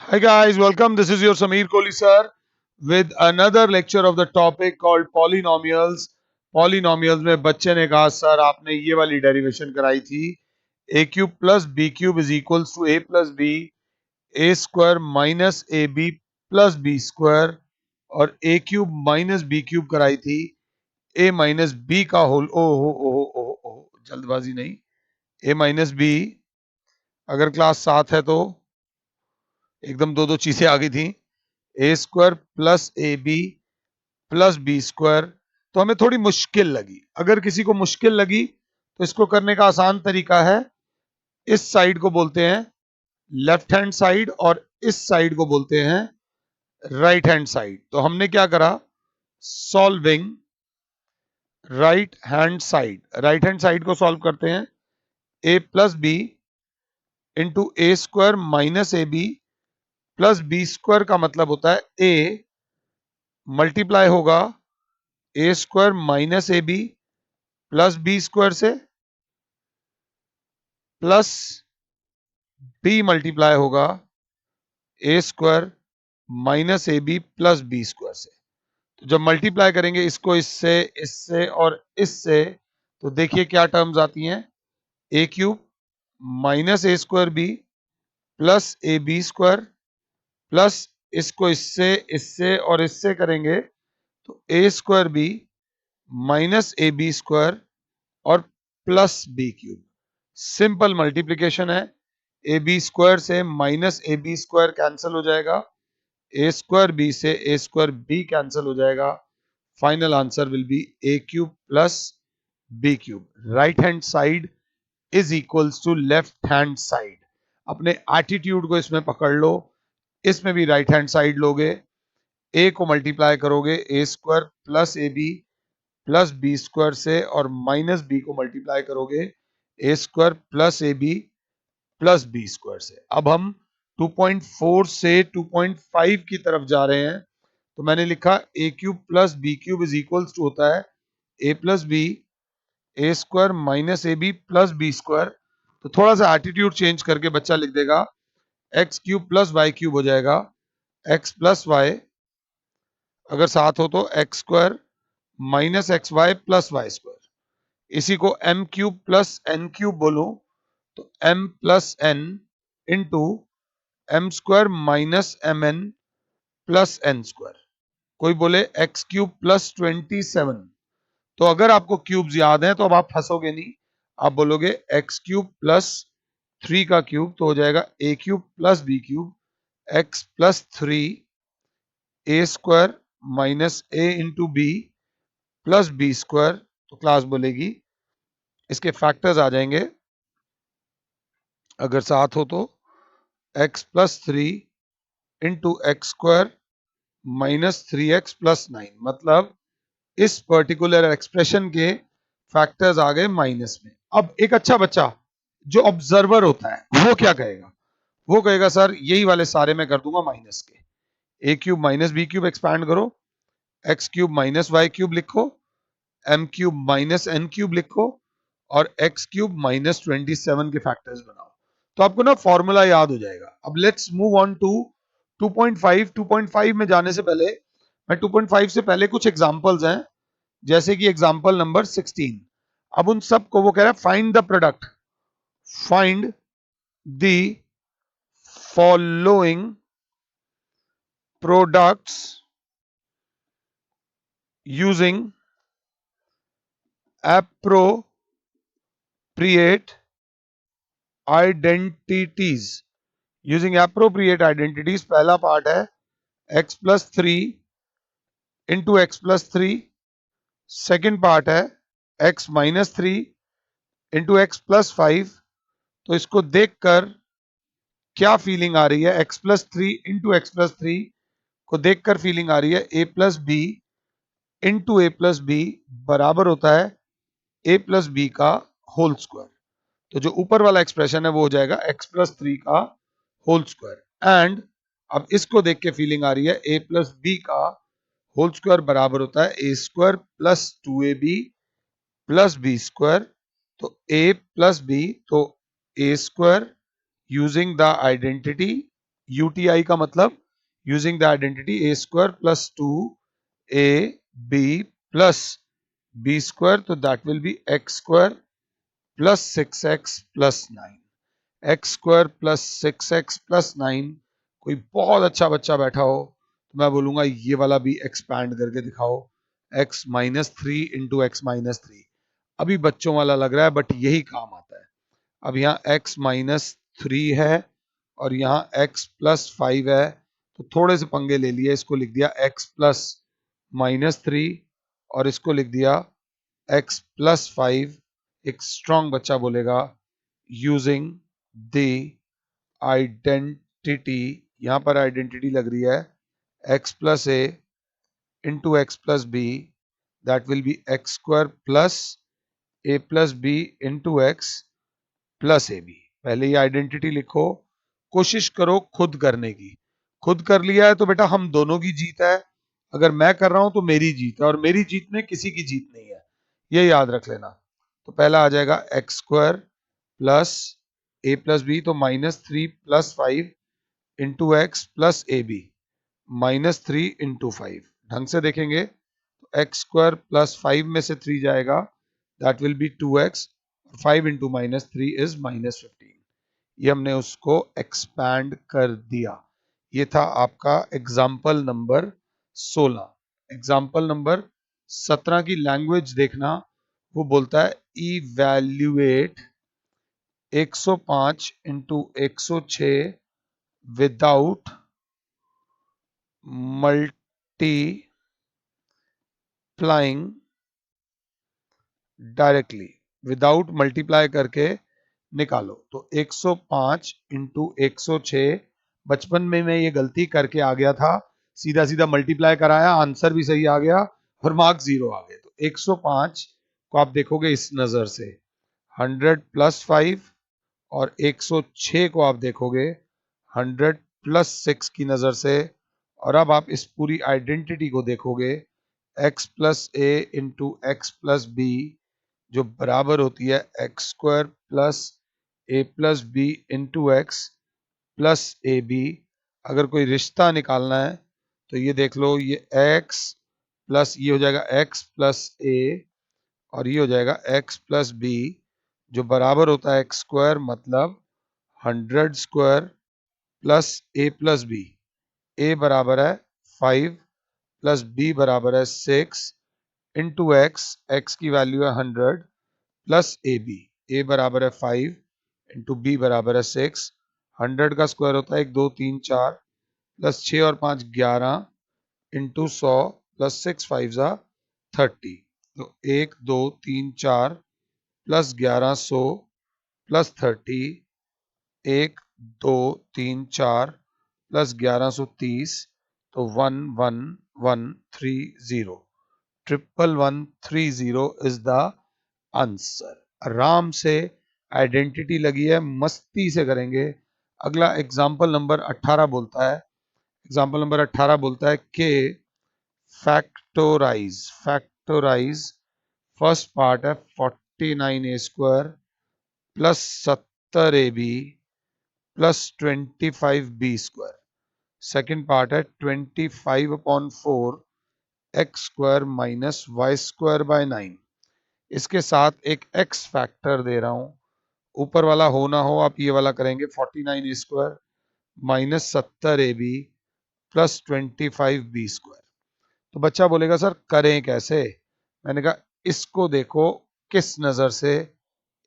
Hi guys, welcome. This is your Sameer Kohli sir with another lecture of the topic called polynomials. Polynomials में बच्चे ने कहा sir आपने ये वाली डेरिवेशन कराई थी a cube plus B cube is equals to a plus B A square minus A B plus B square और a cube minus B cube कराई थी a माइनस बी का होल ओ जल्दबाजी नहीं a माइनस बी अगर class 7 है तो एकदम दो दो चीजें आ गई थी A square plus A B plus B square. तो हमें थोड़ी मुश्किल लगी। अगर किसी को मुश्किल लगी तो इसको करने का आसान तरीका है, इस साइड को बोलते हैं लेफ्ट हैंड साइड और इस साइड को बोलते हैं राइट हैंड साइड। तो हमने क्या करा, सॉल्विंग राइट हैंड साइड को सॉल्व करते हैं। A plus B into A square minus A B plus B square का मतलब होता है ए मल्टीप्लाई होगा A square minus A B plus B square से प्लस बी मल्टीप्लाई होगा A square minus A B plus B square से। तो जब मल्टीप्लाई करेंगे इसको इससे और इससे तो देखिए क्या टर्म्स आती हैं, A cube minus A square B plus A B square plus इसको इससे और इससे करेंगे तो A square B minus A B square और plus B cube. Simple multiplication है, ए बी स्क्वायर से minus A B square cancel हो जाएगा, ए स्क्वायर बी से ए स्क्वायर बी कैंसिल हो जाएगा। Final answer will be A cube plus B cube. Right hand side is equals to left hand side. अपने attitude को इसमें पकड़ लो, इसमें भी राइट हैंड साइड लोगे, ए को मल्टीप्लाई करोगे A square plus A B plus B square से और माइनस बी को मल्टीप्लाई करोगे A square plus A B plus B square से। अब हम 2.4 से 2.5 की तरफ जा रहे हैं। तो मैंने लिखा A cube plus B cube is equals to होता है A plus B A square minus A B plus B square. तो थोड़ा सा एटीट्यूड चेंज करके बच्चा लिख देगा X cube plus Y cube हो जाएगा एक्स प्लस वाई, अगर साथ हो तो X square minus X Y plus Y square. इसी को M cube plus N cube बोलो तो M plus N into M square minus M N plus N square. कोई बोले एक्स क्यूब प्लस 27, तो अगर आपको क्यूब्स याद हैं तो अब आप फंसोगे नहीं, आप बोलोगे एक्स क्यूब प्लस 3 का क्यूब तो हो जाएगा A cube plus B cube X plus 3 A square minus A into B plus B square. तो क्लास बोलेगी इसके फैक्टर्स आ जाएंगे, अगर साथ हो तो X plus 3 into X square minus 3x plus 9। मतलब इस पर्टिकुलर एक्सप्रेशन के फैक्टर्स आ गए माइनस में। अब एक अच्छा बच्चा जो ऑब्जर्वर होता है वो क्या कहेगा, वो कहेगा सर यही वाले सारे मैं कर दूंगा माइनस के, A cube minus B cube expand करो, X cube minus Y cube लिखो, M cube minus N cube लिखो और एक्स क्यूब माइनस 27 के फैक्टर्स बनाओ। तो आपको ना फॉर्मूला याद हो जाएगा। अब लेट्स मूव ऑन टू 2.5। 2.5 में जाने से पहले मैं 2.5 से पहले कुछ एग्जांपल्स हैं, जैसे कि एग्जांपल नंबर 16। अब उन सब को वो कह रहा है find the product, find the following products using appropriate identities। Using appropriate identities पहला पार्ट है x plus 3 into X plus 3, second part है x minus 3 into X plus 5। तो इसको देखकर क्या फीलिंग आ रही है, x plus 3 into X plus 3 को देखकर फीलिंग आ रही है a plus B into A plus B बराबर होता है ए प्लस बी का होल स्क्वायर। तो जो ऊपर वाला एक्सप्रेशन है वो हो जाएगा x प्लस 3 का होल स्क्वायर। एंड अब इसको देख के फीलिंग आ रही है a प्लस बी का होल स्क्वायर बराबर होता है A square plus 2ab plus B square. तो a प्लस बी तो A square using the identity UTI का मतलब using the identity A square plus 2AB plus B square, तो that will be X square plus 6x plus 9। X square plus 6x plus 9। कोई बहुत अच्छा बच्चा बैठा हो तो मैं बोलूंगा ये वाला भी एक्सपैंड करके दिखाओ, x minus 3 into x minus 3। अभी बच्चों वाला लग रहा है बट यही काम आता है। अब यहाँ x माइनस 3 है और यहाँ x प्लस 5 है, तो थोड़े से पंगे ले लिए, इसको लिख दिया x प्लस माइनस 3 और इसको लिख दिया x प्लस 5। एक स्ट्रॉन्ग बच्चा बोलेगा यूजिंग द आइडेंटिटी, यहां पर आइडेंटिटी लग रही है x plus A into X plus B, that will be X square plus A plus B into X plus A B. पहले ये आइडेंटिटी लिखो, कोशिश करो खुद करने की। खुद कर लिया है तो बेटा हम दोनों की जीत है, अगर मैं कर रहा हूं तो मेरी जीत है, और मेरी जीत में किसी की जीत नहीं है, ये याद रख लेना। तो पहला आ जाएगा X square plus A plus B, तो minus 3 plus 5 into X plus A B, minus 3 into 5। ढंग से देखेंगे तो एक्स स्क्वायर प्लस 5 में से 3 जाएगा, that will be 2x, 5 into minus 3 is minus 15। ये हमने उसको एक्सपैंड कर दिया। ये था आपका एग्जाम्पल नंबर 16। एग्जाम्पल नंबर 17 की लैंग्वेज देखना, वो बोलता है evaluate 105 into 106 without multiplying directly, without multiply करके निकालो। तो 105 इंटू 106, बचपन में मैं ये गलती करके आ गया था, सीधा सीधा मल्टीप्लाई कराया, आंसर भी सही आ गया और मार्क्स 0 आ गए। तो 105 को आप देखोगे इस नजर से 100 प्लस 5, और 106 को आप देखोगे 100 प्लस 6 की नजर से। और अब आप इस पूरी आइडेंटिटी को देखोगे x plus A into X plus B, जो बराबर होती है X square plus A plus B into X plus A B. अगर कोई रिश्ता निकालना है तो ये देख लो, ये x प्लस ये हो जाएगा x प्लस ए, और ये हो जाएगा x प्लस बी, जो बराबर होता है एक्स स्क्वायर, मतलब 100 square plus A plus B. ए बराबर है 5 प्लस बी बराबर है 6 इंटू एक्स, एक्स की वैल्यू है 100 प्लस ए बी। ए बराबर है 5 इंटू बी बराबर है 6। 100 का स्क्वायर होता है 1 2 3 4 प्लस 6 और 5 11 इंटू 100 प्लस 6 5 जा 30। तो 1 2 3 4 प्लस 1100 प्लस 30, 1 2 3 4 प्लस 1130, तो 11130, 11130 इज द आंसर। आराम से आइडेंटिटी लगी है, मस्ती से करेंगे। अगला एग्जाम्पल नंबर 18 बोलता है, एग्जाम्पल नंबर 18 बोलता है कि फैक्टोराइज, फैक्टोराइज फर्स्ट पार्ट है 49 A square plus 70 A B plus 25 B square. Second part है 25 upon 4 X square minus Y square by 9। इसके साथ एक एक्स फैक्टर दे रहा हूं, ऊपर वाला हो ना हो आप ये वाला करेंगे 49 A square minus 70 A B plus 25 B square. तो बच्चा बोलेगा सर करें कैसे? मैंने कहा इसको देखो किस नजर से,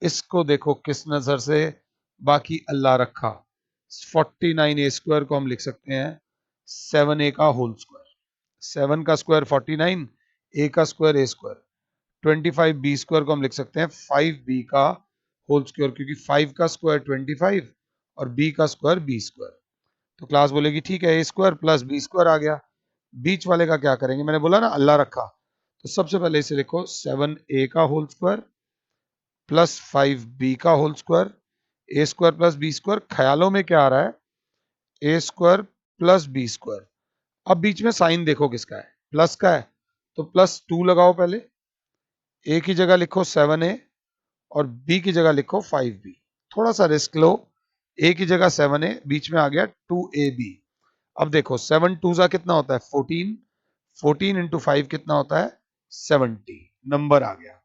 इसको देखो किस नजर से, बाकी अल्लाह रखा। 49 ए स्क्वायर को हम लिख सकते हैं 7 ए का होल स्क्वायर, 7 का स्क्वायर 49, ए का स्क्वायर ए स्क्वायर। 25 बी स्क्वायर को हम लिख सकते हैं 5 बी का होल स्क्वायर, क्योंकि 5 का स्क्वायर 25 और बी का स्क्वायर बी स्क्वायर। तो क्लास बोलेगी ठीक है, A square plus B square आ गया। बीच वाले का क्या करेंगे? मैंने बोला ना अल्लाह रखा, तो सबसे पहले इसे लिखो 7 ए का होल स्क्वायर प्लस 5 बी का होल स्क्वायर, ए स्क्वायर प्लस बी स्क्वायर। ख्यालों में क्या आ रहा है? A square plus B square. अब बीच में साइन देखो किसका है, प्लस का है, तो प्लस 2 लगाओ। पहले ए की जगह लिखो 7 ए और बी की जगह लिखो 5 बी। थोड़ा सा रिस्क लो, ए की जगह 7a, बीच में आ गया 2ab। अब देखो 7 2 जा कितना होता है 14, 14 इंटू 5 कितना होता है 70, नंबर आ गया।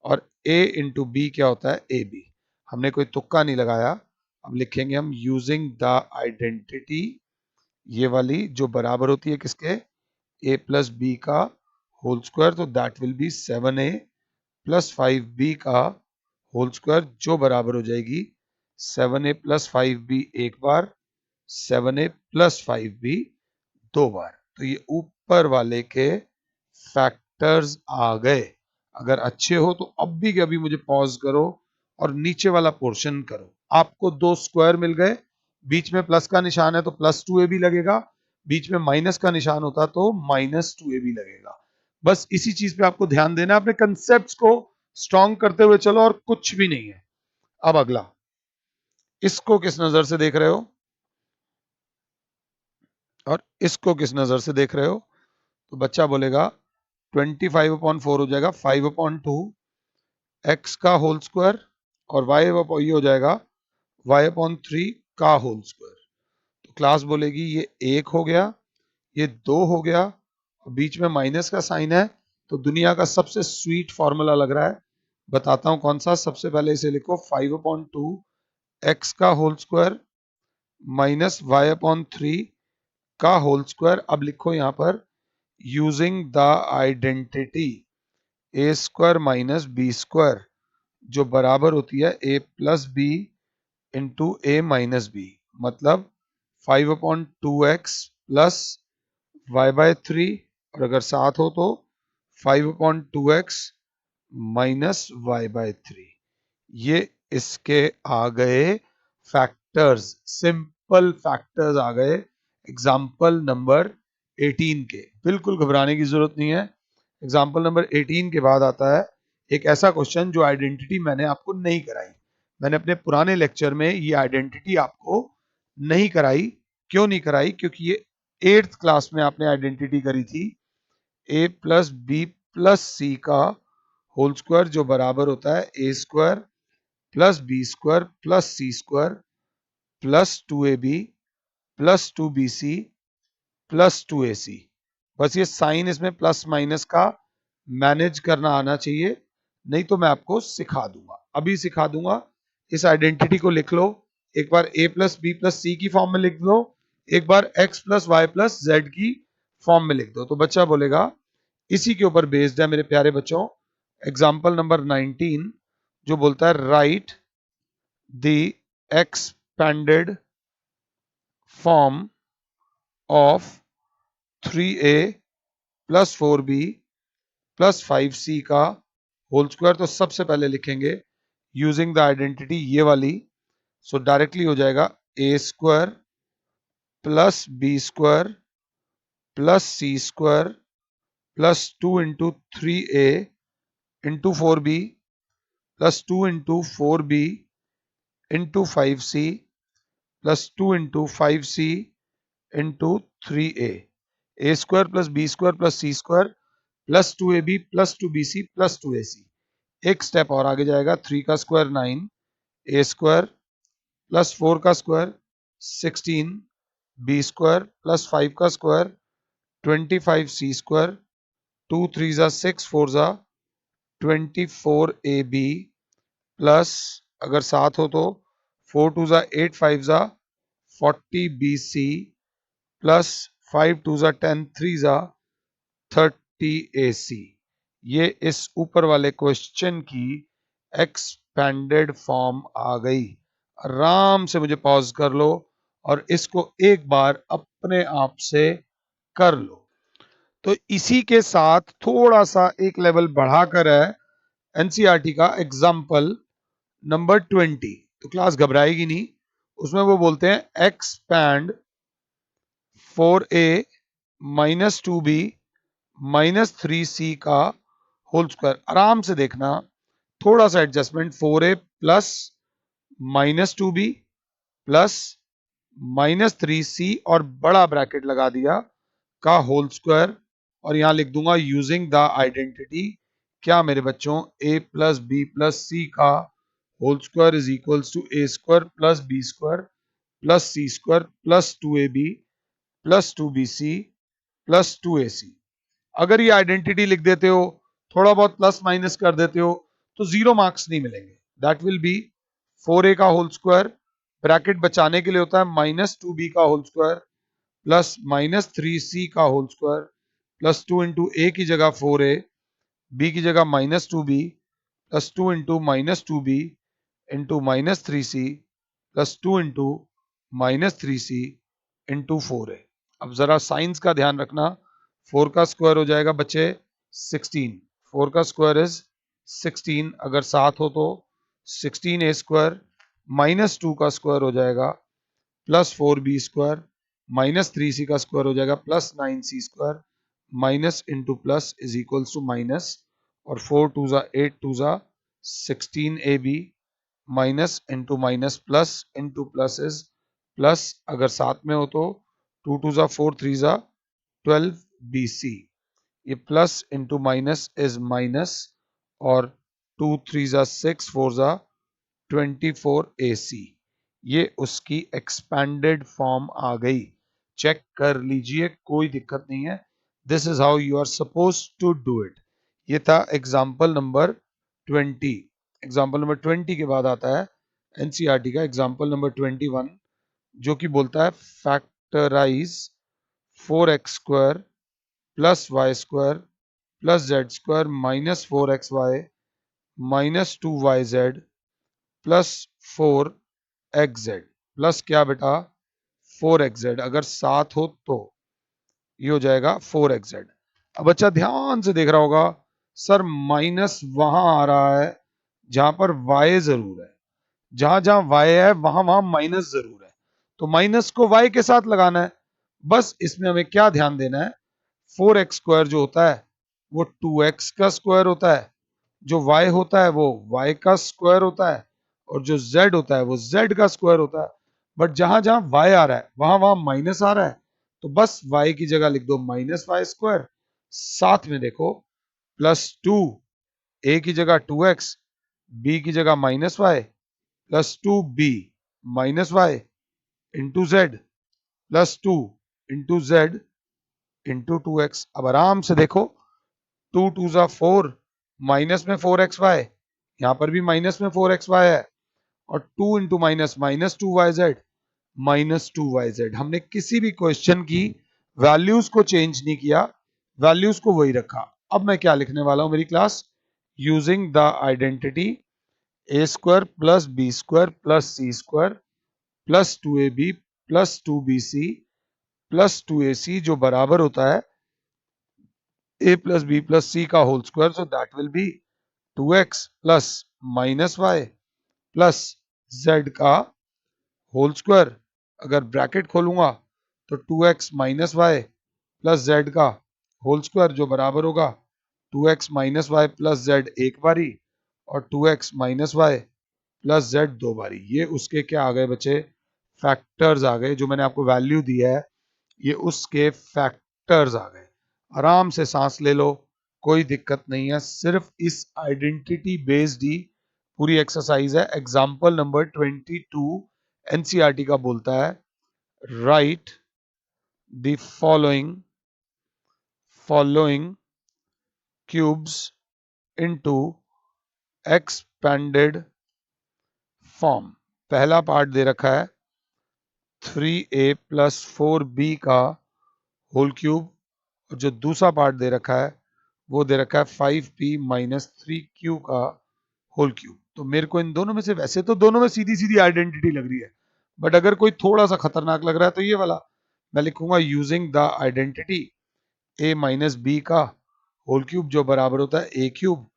और a इंटू बी क्या होता है ए बी। हमने कोई तुक्का नहीं लगाया। अब लिखेंगे हम यूजिंग द आइडेंटिटी, ये वाली जो बराबर होती है किसके, a प्लस बी का होल स्क्वायर, तो that will B 7a plus 5b का होल स्क्वायर, जो बराबर हो जाएगी 7a प्लस 5b एक बार, 7a प्लस 5b दो बार। तो ये ऊपर वाले के फैक्टर्स आ गए। अगर अच्छे हो तो अब भी के अभी मुझे पॉज करो और नीचे वाला पोर्शन करो। आपको दो स्क्वायर मिल गए, बीच में प्लस का निशान है तो प्लस 2ab लगेगा, बीच में माइनस का निशान होता तो माइनस 2ab लगेगा। बस इसी चीज पे आपको ध्यान देना है, अपने कंसेप्ट को स्ट्रॉन्ग करते हुए चलो, और कुछ भी नहीं है। अब अगला, इसको किस नजर से देख रहे हो और इसको किस नजर से देख रहे हो। तो बच्चा बोलेगा 25/4 हो जाएगा 5/2 एक्स का होल स्क्वायर, और वाई ये हो जाएगा y/3 का होल स्क्वायर। तो क्लास बोलेगी ये एक हो गया, ये दो हो गया, और बीच में माइनस का साइन है। तो दुनिया का सबसे स्वीट फॉर्मूला लग रहा है, बताता हूं कौन सा। सबसे पहले इसे लिखो 5/2 एक्स का होल स्क्वायर माइनस y/3 का होल स्क्वायर। अब लिखो यहां पर using the identity A square minus B square, जो बराबर होती है A plus B into A minus B. मतलब 5/2x प्लस y/3, और अगर साथ हो तो 5/2x माइनस y/3। ये इसके आ गए फैक्टर्स, सिंपल फैक्टर्स आ गए एग्जाम्पल नंबर 18 के। बिल्कुल घबराने की जरूरत नहीं है। एग्जाम्पल नंबर 18 के बाद आता है एक ऐसा क्वेश्चन जो आइडेंटिटी मैंने आपको नहीं कराई। मैंने अपने पुराने लेक्चर में ये आइडेंटिटी आपको नहीं कराई। क्यों नहीं कराई? क्योंकि ये 8th क्लास में आपने आइडेंटिटी करी थी a plus B plus C का होल स्क्वायर, जो बराबर होता है A square plus B square plus C square plus 2ab plus 2bc plus 2ac। बस ये साइन इसमें प्लस माइनस का मैनेज करना आना चाहिए, नहीं तो मैं आपको सिखा दूंगा, अभी सिखा दूंगा। इस आइडेंटिटी को लिख लो, एक बार a plus B plus C की फॉर्म में लिख दो, एक बार x plus Y plus Z की फॉर्म में लिख दो। तो बच्चा बोलेगा इसी के ऊपर बेस्ड है मेरे प्यारे बच्चों एग्जाम्पल नंबर 19, जो बोलता है right the expanded form of 3a plus 4b plus 5c का होल स्क्वायर। तो सबसे पहले लिखेंगे यूजिंग द आइडेंटिटी ये वाली। सो डायरेक्टली हो जाएगा A square plus B square plus C square plus 2 into 3a into 4b plus 2 into 4b into 5c plus 2 into 5c into 3a। A square plus B square plus C square plus 2ab plus 2bc plus 2ac। एक step और आगे जाएगा, 3 का square 9, ए square plus 4 का square 16, B square plus 5 का square 25c square, 2 3 जा 6 4 जा 24ab plus अगर साथ हो तो 4 2 जा 8 5 जा 40bc प्लस 5 2 जा 10 3 जा 30ac। ये इस ऊपर वाले क्वेश्चन की एक्सपेंडेड फॉर्म आ गई। आराम से मुझे पॉज कर लो और इसको एक बार अपने आप से कर लो। तो इसी के साथ थोड़ा सा एक लेवल बढ़ाकर है एनसीईआरटी का एग्जाम्पल नंबर 20। तो क्लास घबराएगी नहीं, उसमें वो बोलते हैं expand 4a minus 2b minus 3c का होल स्क्वायर। आराम से देखना, थोड़ा सा adjustment, 4a plus minus 2b plus minus 3c और बड़ा ब्रैकेट लगा दिया का होल स्क्वायर, और यहां लिख दूंगा यूजिंग द आइडेंटिटी क्या मेरे बच्चों, a plus B plus C का whole square is equals to A square plus B square plus C square plus 2ab plus 2bc plus 2ac। अगर ये आइडेंटिटी लिख देते हो, थोड़ा बहुत प्लस माइनस कर देते हो, तो 0 मार्क्स नहीं मिलेंगे। दैट विल बी 4a का होल स्क्वायर, ब्रैकेट बचाने के लिए होता है माइनस 2b का whole square plus minus 3c का होल स्क्वायर प्लस 2 इंटू ए की जगह 4a, बी की जगह minus 2b plus 2 into minus 2b into minus 3c plus 2 into minus 3c into 4a। अब जरा साइंस का ध्यान रखना, 4 का स्क्वायर हो जाएगा बच्चे 16, 4 का स्क्वायर इज 16, अगर 7 हो तो 16a स्क्वायर माइनस 2 का स्क्वायर हो जाएगा plus 4b square minus 3c का स्क्वायर हो जाएगा plus 9c square minus into plus is equals to minus, और 4 टू ज़ा 8 टू ज़ा 16ab minus into minus plus into plus is plus, अगर साथ में हो तो 2 टू ज़ा 4 3 ज़ा 12bc, ये plus into minus is minus, और 2 3 ज़ा 6 4 ज़ा 24ac, ये उसकी एक्सपैंडेड फॉर्म आ गई। चेक कर लीजिए, कोई दिक्कत नहीं है। This is how you are suppose to do it. ये था एग्जाम्पल नंबर 20। एग्जाम्पल नंबर 20 के बाद आता है एनसीईआरटी का एग्जाम्पल नंबर 21, जो कि बोलता है factorise 4x square plus Y square plus Z square minus 4xy minus 2yz plus 4xz plus क्या बेटा 4xz, अगर 7 हो तो ये हो जाएगा 4xz। अब बच्चा ध्यान से देख रहा होगा, सर माइनस वहां आ रहा है जहां पर y जरूर है, जहां जहां y है वहां वहां माइनस जरूर है, तो माइनस को y के साथ लगाना है। बस इसमें हमें क्या ध्यान देना है, 4x स्क्वायर जो होता है वो 2x का स्क्वायर होता है, जो y होता है वो y का स्क्वायर होता है, और जो z होता है वो z का स्क्वायर होता है। बट जहां जहां y आ रहा है वहां वहां माइनस आ रहा है, तो बस y की जगह लिख दो माइनस वाई स्क्वायर, साथ में देखो प्लस 2, a की जगह 2x, b की जगह minus Y plus 2b minus Y into Z plus 2 into Z into 2x। अब आराम से देखो, 2 टू ज़ा 4, माइनस में 4xy, यहाँ पर भी माइनस में 4xy है, और 2 into minus minus 2yz minus 2yz। हमने किसी भी क्वेश्चन की वैल्यूज को चेंज नहीं किया, वैल्यूज को वही रखा। अब मैं क्या लिखने वाला हूं मेरी class, using the identity A square plus B square plus C square plus 2ab plus 2bc plus 2ac, जो बराबर होता है a plus B plus C का whole square, so that will be 2x plus minus Y plus z का whole square. अगर bracket खोलूंगा तो 2x minus Y plus z का होल स्क्वायर, जो बराबर होगा 2x minus Y plus z एक बारी और 2x minus Y plus z दो बारी। ये उसके क्या आ गए बच्चे, फैक्टर्स आ गए। जो मैंने आपको वैल्यू दी है ये उसके फैक्टर्स आ गए। आराम से सांस ले लो, कोई दिक्कत नहीं है, सिर्फ इस आइडेंटिटी बेस्ड ही पूरी एक्सरसाइज है। एग्जाम्पल नंबर 22 एनसीईआरटी का बोलता है, right the following cubes into expanded form. पहला पार्ट दे रखा है 3a प्लस 4b का होल क्यूब, और जो दूसरा पार्ट दे रखा है वो दे रखा है 5p माइनस 3q का होल क्यूब। तो मेरे को इन दोनों में से, वैसे तो दोनों में सीधी सीधी आइडेंटिटी लग रही है, बट अगर कोई थोड़ा सा खतरनाक लग रहा है तो ये वाला मैं लिखूंगा, using the identity a minus B का होल क्यूब, जो बराबर होता है a cube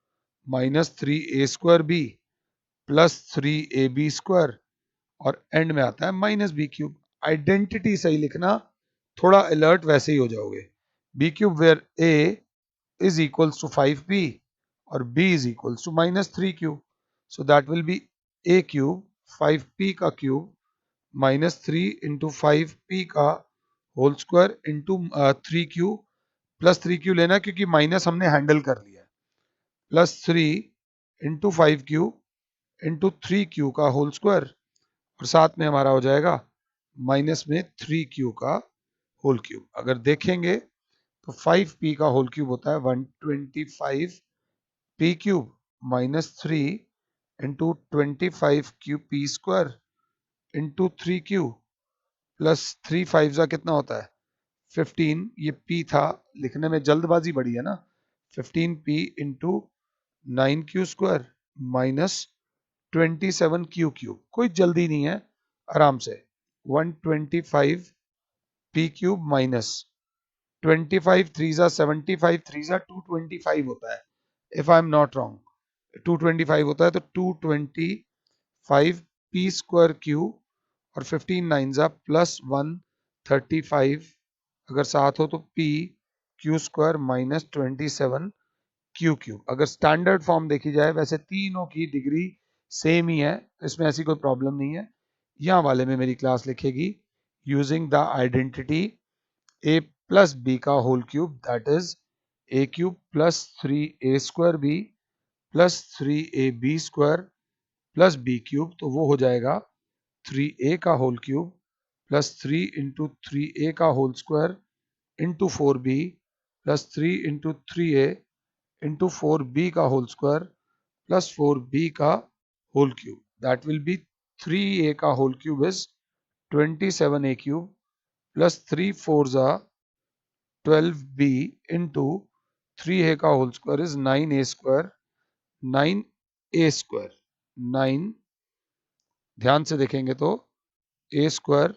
minus 3a square B plus 3ab square, और एंड में आता है माइनस बी क्यूब। आइडेंटिटी सही लिखना, थोड़ा अलर्ट वैसे ही हो जाओगे। B cube where a is equals to 5p और b is equals to minus 3q. So that will be a cube 5p का क्यूब minus 3 into 5p का whole square into 3q plus 3q लेना क्योंकि minus हमने handle कर लिया है, plus 3 into 5q into 3q का होल स्क्वायर, और साथ में हमारा हो जाएगा माइनस में 3q का होल क्यूब। अगर देखेंगे तो 5p का होल क्यूब होता है 125p cube minus 3 into 25q p square into 3q plus 3 5 का कितना होता है 15, ये p था, लिखने में जल्दबाजी बड़ी है ना, 15p into 9q square minus 27q cube. कोई जल्दी नहीं है, आराम से 125p क्यूब माइनस 25 3 75 3 225 होता है, if I am not wrong 225 होता है, तो 225 पी स्क्वायर क्यू और 15 9 प्लस 135, अगर साथ हो तो P Q square minus 27 Q cube. अगर स्टैंडर्ड फॉर्म देखी जाए, वैसे तीनों की डिग्री सेम ही है, इसमें ऐसी कोई प्रॉब्लम नहीं है। यहाँ वाले में मेरी क्लास लिखेगी using the identity a plus b का whole cube, that is a cube plus 3a square b plus 3ab square plus b cube, तो वो हो जाएगा 3a का whole cube plus 3 into 3a का whole square into 4b plus 3 into 3a into 4b का whole square plus 4b का whole cube, that will be 3a का whole cube is 27a cube plus 3 4 12b into 3a का whole square is 9a square 9a square 9, ध्यान से देखेंगे तो a square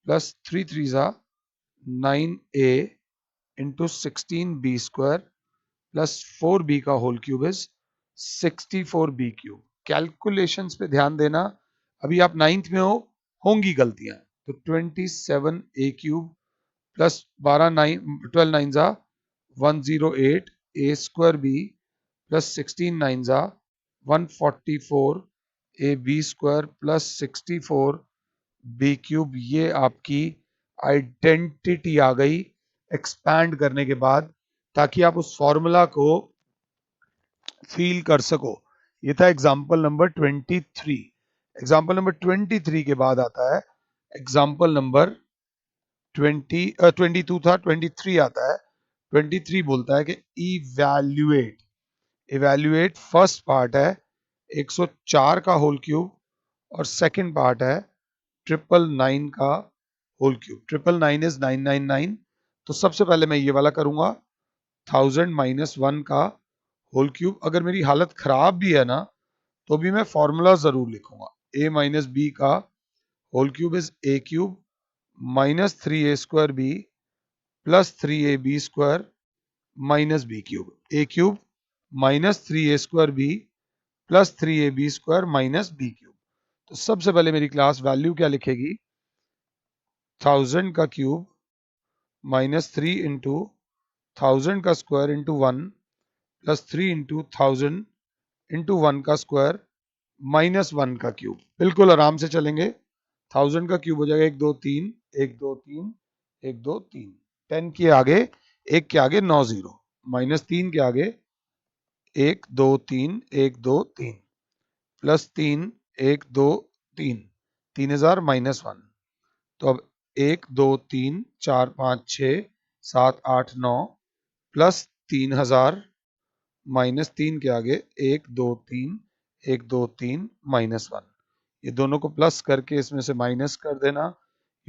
plus 3 3 9a into 16b square plus 4b का whole cube is 64b cube. Calculations पे ध्यान देना, अभी आप 9th में हो, होंगी गलतियां, तो 27a cube plus 12 9 12 9 108 a square b plus 16 9 144 a b square plus 64 b cube. ये आपकी आइडेंटिटी आ गई एक्सपैंड करने के बाद, ताकि आप उस फॉर्मूला को फील कर सको। ये था एग्जाम्पल नंबर 23। एग्जाम्पल नंबर 23 के बाद आता है एग्जाम्पल नंबर 22 था, 23 आता है। 23 बोलता है कि इवैल्यूएट, इवैल्यूएट फर्स्ट पार्ट है 104 का होल क्यूब और सेकंड पार्ट है 999 का होल क्यूब। 999 इज 999, तो सबसे पहले मैं ये वाला करूंगा 1000 माइनस 1 का होल क्यूब। अगर मेरी हालत खराब भी है ना, तो भी मैं फॉर्मूला जरूर लिखूंगा, a माइनस बी का whole cube is a cube minus 3a square b plus 3ab square minus b cube, a cube minus 3a square b plus 3ab square minus b cube. तो सबसे पहले मेरी class value क्या लिखेगी, 1000 का cube minus 3 into 1000 का square into 1 plus 3 into 1000 into 1 का square minus 1 का cube. बिल्कुल आराम से चलेंगे, 1000 का क्यूब हो जाएगा 1 2 3 1 2 3 1 2 3, 10 के आगे 1 के आगे 9 0 माइनस 3 के आगे 1 2 3 1 2 3 प्लस 3 1 2 3 3000 माइनस 1। तो अब 1 2 3 4 5 6 7 8 9 प्लस 3000 माइनस 3 के आगे 1 2 3 1 2 3 माइनस 1। ये दोनों को प्लस करके इसमें से माइनस कर देना,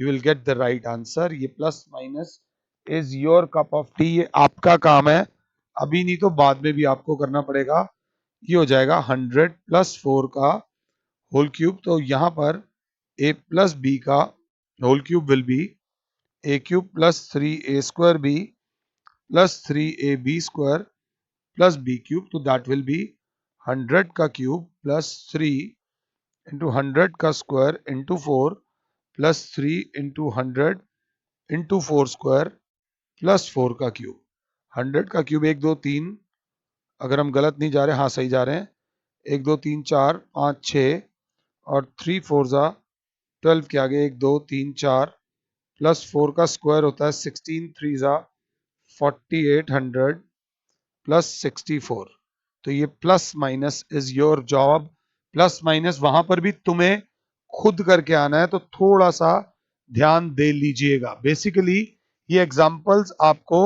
you will get the right answer. ये plus minus is your cup of tea, ये आपका काम है, अभी नहीं तो बाद में भी आपको करना पड़ेगा। ये हो जाएगा 100 प्लस 4 का होल क्यूब, तो यहाँ पर a प्लस बी का whole cube will be a cube plus 3a square b plus 3ab square plus b cube, तो दैट विल बी 100 का क्यूब प्लस 3 इंटू 100 का square into 4 plus 3 into 100 into 4 square plus 4 का cube. 100 का cube 1 2 3, अगर हम गलत नहीं जा रहे, हाँ सही जा रहे हैं, 1 2 3 4 5 6 और 3 4 12 के आगे 1 2 3 4 प्लस 4 का स्क्वायर होता है 16 3 4800 प्लस 64। तो ये plus minus is your job, plus minus वहां पर भी तुम्हें खुद करके आना है, तो थोड़ा सा ध्यान दे लीजिएगा। बेसिकली ये एग्जांपल्स आपको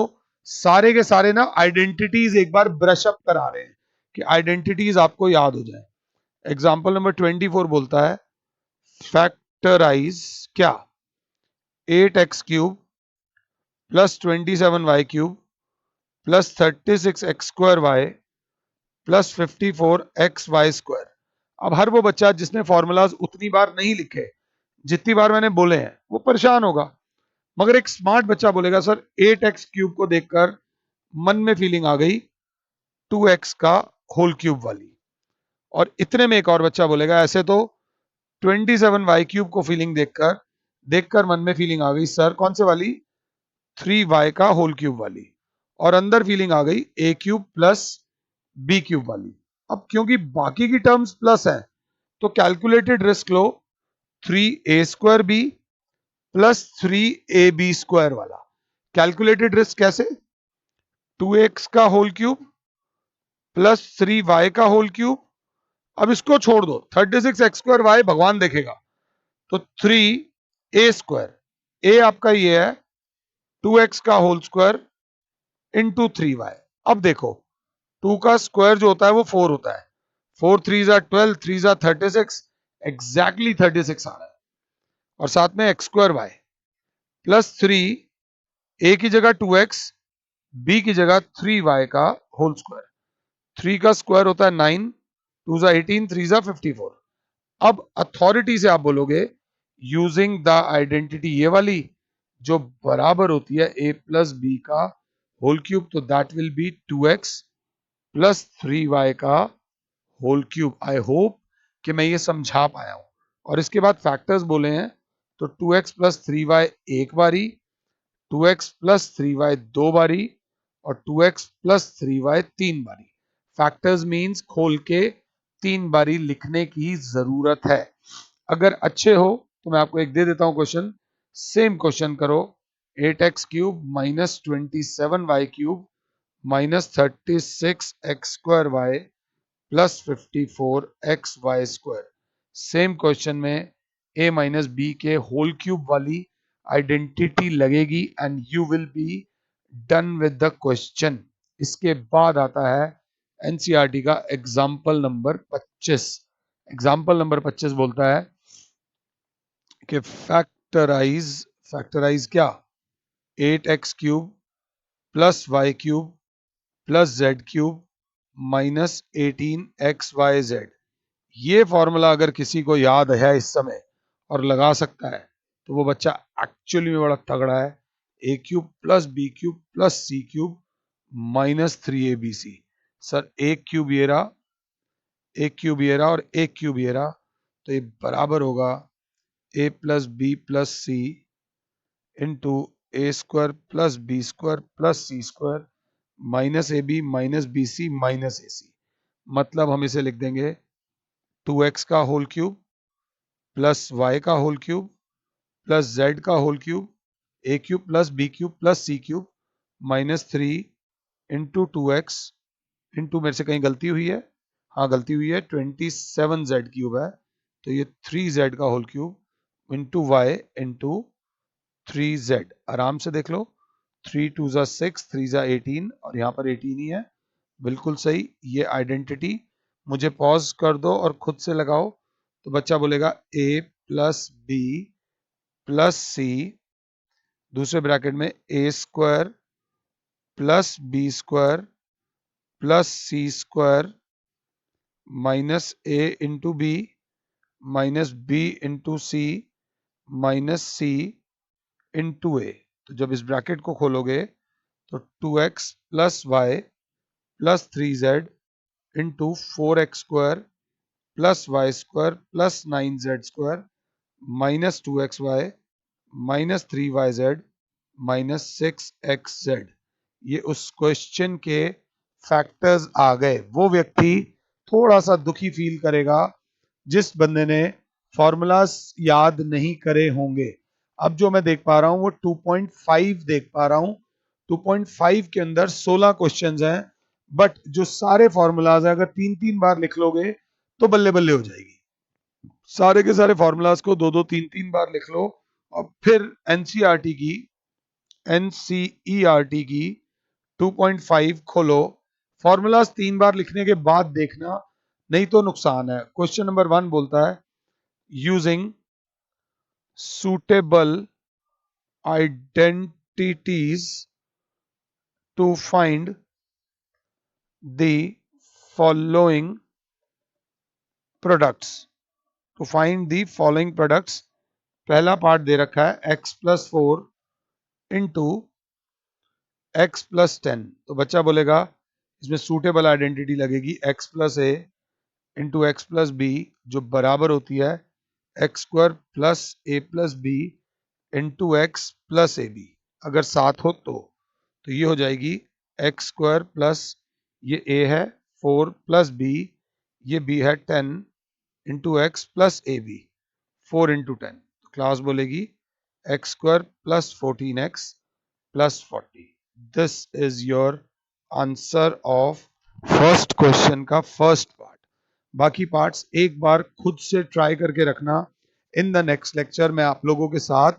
सारे के सारे ना आइडेंटिटीज एक बार ब्रश अप करा रहे हैं कि आइडेंटिटीज आपको याद हो जाए। एग्जांपल नंबर 24 बोलता है फैक्टराइज क्या 8x cube plus 27y cube plus 36x square Y plus 54xy square. अब हर वो बच्चा जिसने फॉर्मूलाज उतनी बार नहीं लिखे जितनी बार मैंने बोले हैं वो परेशान होगा, मगर एक स्मार्ट बच्चा बोलेगा सर 8x क्यूब को देखकर मन में फीलिंग आ गई 2x का होल क्यूब वाली, और इतने में एक और बच्चा बोलेगा ऐसे तो 27y क्यूब को फीलिंग देखकर देखकर मन में फीलिंग आ गई सर कौन से वाली 3y का होल क्यूब वाली, और अंदर फीलिंग आ गई a cube plus b cube वाली। अब क्योंकि बाकी की टर्म्स प्लस है तो कैलकुलेटेड रिस्क लो 3a square b plus 3ab square वाला। कैलकुलेटेड रिस्क कैसे 2x का होल क्यूब प्लस 3y का होल क्यूब, अब इसको छोड़ दो 36x स्क्वायर y भगवान देखेगा, तो 3a स्क्वायर a आपका ये है 2x का होल स्क्वायर इंटू 3y। अब देखो 2 का स्क्वायर जो होता है वो 4 होता है, 4 3 जा 12 3 जा 36, एग्जैक्टली 36 आ रहा है, और साथ में X square Y plus 3 a की जगह 2x b की जगह 3y का होल स्क्वायर, 3 का स्क्वायर होता है 9 2 जा 18 3 जा 54। अब अथॉरिटी से आप बोलोगे यूजिंग द आइडेंटिटी ये वाली जो बराबर होती है a प्लस बी का होल क्यूब, तो that will be 2x plus 3y का होल क्यूब। आई होप कि मैं ये समझा पाया हूं। और इसके बाद फैक्टर्स बोले हैं तो 2x प्लस 3y एक बारी, 2x प्लस 3y दो बारी, और 2x प्लस 3y तीन बारी। फैक्टर्स मींस खोल के तीन बारी लिखने की जरूरत है। अगर अच्छे हो तो मैं आपको एक दे देता हूं क्वेश्चन, सेम क्वेश्चन करो 8x cube minus 27y cube minus 36x square Y plus 54xy square. Same question में a माइनस बी के होल क्यूब वाली आइडेंटिटी लगेगी and you will be done with the question. इसके बाद आता है NCERT का एग्जाम्पल नंबर 25। एग्जाम्पल नंबर 25 बोलता है कि फैक्टराइज फैक्टराइज क्या 8x cube plus Y cube plus Z cube minus 18xyz। ये फॉर्मूला अगर किसी को याद है इस समय और लगा सकता है तो वो बच्चा एक्चुअली में बड़ा तगड़ा है। A cube plus B cube plus C cube minus 3abc। Sir एक क्यूब ये रहा, एक क्यूब ये रहा और एक क्यूब ये रहा, तो ये बराबर होगा a plus B plus C into A square plus B square plus C square minus A B minus B C minus A C. मतलब हम इसे लिख देंगे 2x का होल क्यूब प्लस y का होल क्यूब प्लस z का whole cube a cube plus b cube plus c cube minus 3 into 2x into, मेरे से कहीं गलती हुई है, हाँ गलती हुई है, 27z क्यूब है तो ये 3z का whole cube into y into 3z। आराम से देख लो 3 2 जा 6 3 जा 18 और यहाँ पर 18 ही है, बिल्कुल सही। ये आइडेंटिटी मुझे पॉज कर दो और खुद से लगाओ, तो बच्चा बोलेगा a plus B plus C दूसरे ब्रैकेट में A square plus B square plus C square minus A into B minus B into C minus C into A. तो जब इस ब्रैकेट को खोलोगे तो 2x plus Y plus 3z into 4x square plus Y square plus 9z square minus 2xy minus 3yz minus 6xz। ये उस question के factors आ गए। वो व्यक्ति थोड़ा सा दुखी फील करेगा जिस बंदे ने फॉर्मूलाज याद नहीं करे होंगे। अब जो मैं देख पा रहा हूं वो 2.5 देख पा रहा हूं। 2.5 के अंदर 16 क्वेश्चंस हैं, बट जो सारे फॉर्मूलाज हैं अगर तीन तीन बार लिख लोगे तो बल्ले बल्ले हो जाएगी। सारे के सारे फॉर्मूलाज को 2-2 3-3 बार लिख लो और फिर एनसीईआरटी की 2.5 खोलो। फॉर्मूलाज 3 बार लिखने के बाद देखना, नहीं तो नुकसान है। क्वेश्चन नंबर 1 बोलता है using suitable identities to find the following products पहला पार्ट दे रखा है x+4 इंटू x+10। तो बच्चा बोलेगा इसमें सूटेबल आइडेंटिटी लगेगी x+a इंटू x+b जो बराबर होती है x² plus a+b into x+ab। अगर साथ हो तो ये हो जाएगी x² प्लस ये a है 4 प्लस b, ये b है 10 into x plus ab 4 into 10। तो क्लास बोलेगी x² plus 14x plus 40। This is your answer of first question का फर्स्ट पार्ट। बाकी पार्ट्स एक बार खुद से ट्राई करके रखना। इन द नेक्स्ट लेक्चर मैं आप लोगों के साथ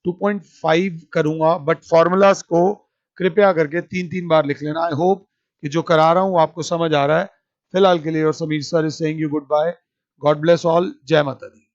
2.5 करूंगा, बट फॉर्मूलाज को कृपया करके 3-3 बार लिख लेना। आई होप कि जो करा रहा हूं आपको समझ आ रहा है। फिलहाल के लिए और Sameer sir is saying you good bye. God bless all. जय माता दी।